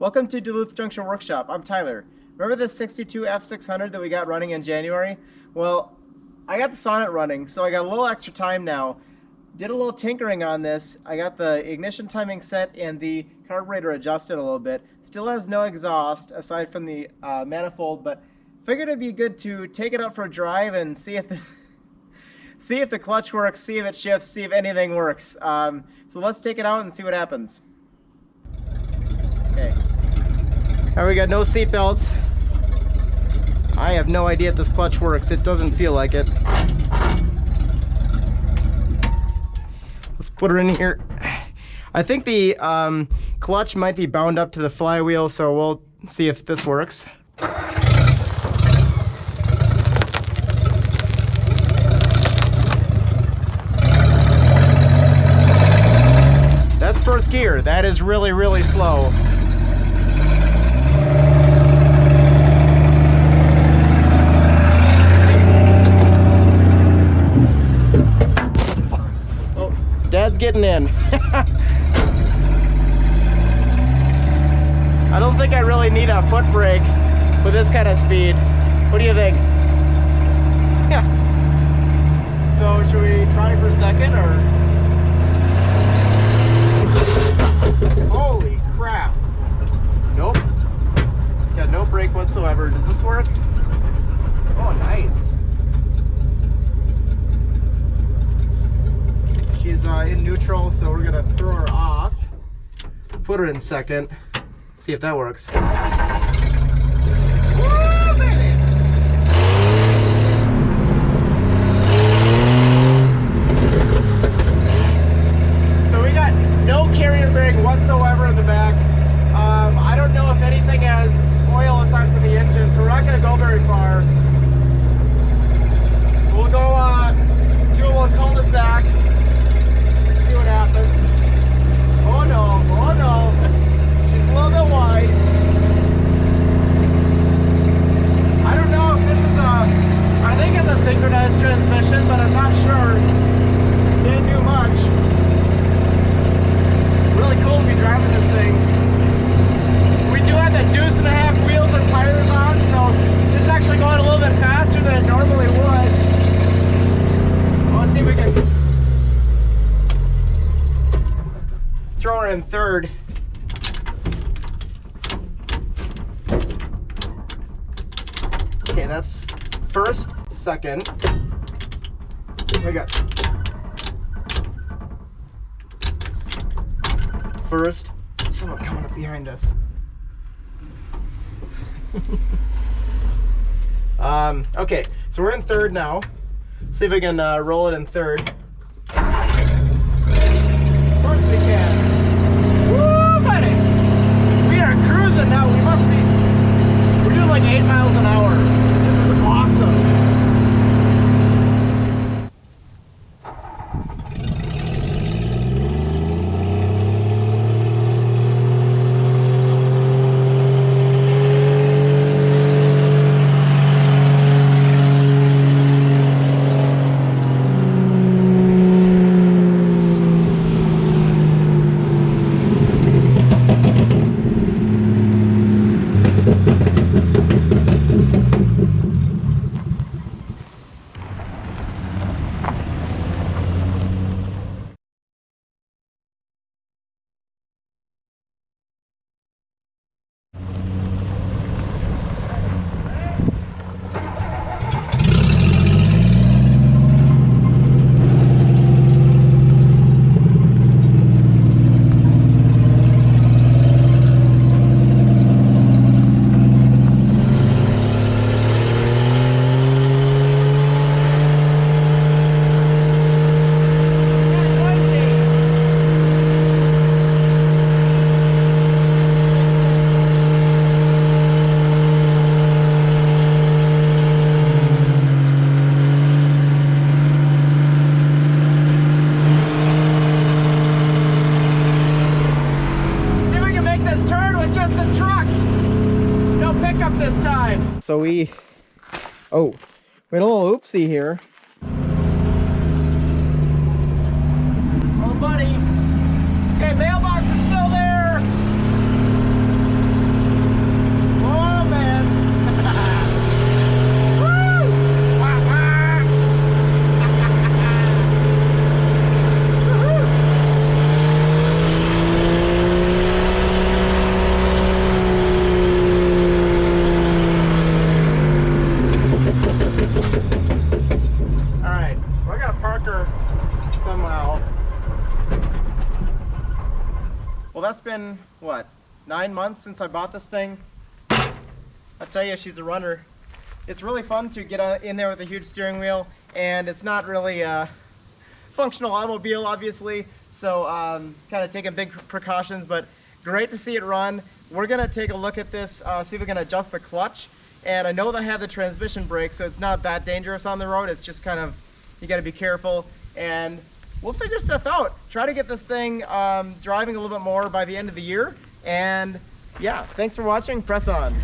Welcome to Duluth Junction Workshop. I'm Tyler. Remember this 62 F600 that we got running in January? Well, I got the Sonnet running, so I got a little extra time now. Did a little tinkering on this. I got the ignition timing set and the carburetor adjusted a little bit. Still has no exhaust aside from the manifold, but figured it'd be good to take it out for a drive and see if the clutch works, see if it shifts, see if anything works. So let's take it out and see what happens. Okay. All right, we got no seat belts. I have no idea if this clutch works. It doesn't feel like it. Let's put her in here. I think the clutch might be bound up to the flywheel, so we'll see if this works. That's first gear. That is really, really slow. Dad's getting in. I don't think I really need a foot brake with this kind of speed. What do you think? Yeah. So should we try for a second or? Holy crap. Nope. Got no brake whatsoever. Does this work? Oh, nice. She's in neutral, so we're gonna throw her off, put her in second, see if that works. Woo, baby! So we got no carrier brake whatsoever in the back. I don't know if anything has oil aside from the engine, so we're not gonna go very far. We'll go do a little cul-de-sac. See what happens. Oh no, oh no. She's a little bit wide. I don't know if this is I think it's a synchronized transmission, but I'm not sure. Didn't do much. Really cool to be driving this thing. We do have the 2.5 wheels and tires on, so it's actually going a little bit faster than it normally would. Let's see if we can throw her in third. Okay, that's first, second. We got first. Someone coming up behind us. Okay, so we're in third now. See if we can roll it in third. Of course we can. Woo, buddy! We are cruising now. We must be. We're doing like 8 miles an hour. This is awesome. So we had a little oopsie here. Oh buddy. Okay, mailbox is still there. 9 months since I bought this thing. I'll tell you, she's a runner. It's really fun to get in there with a huge steering wheel, and it's not really a functional automobile, obviously, so kind of taking big precautions, but great to see it run. We're gonna take a look at this, see if we can adjust the clutch, and I know they have the transmission brake, so it's not that dangerous on the road. It's just kind of, you gotta be careful, and we'll figure stuff out. Try to get this thing driving a little bit more by the end of the year, and yeah, thanks for watching. Press on.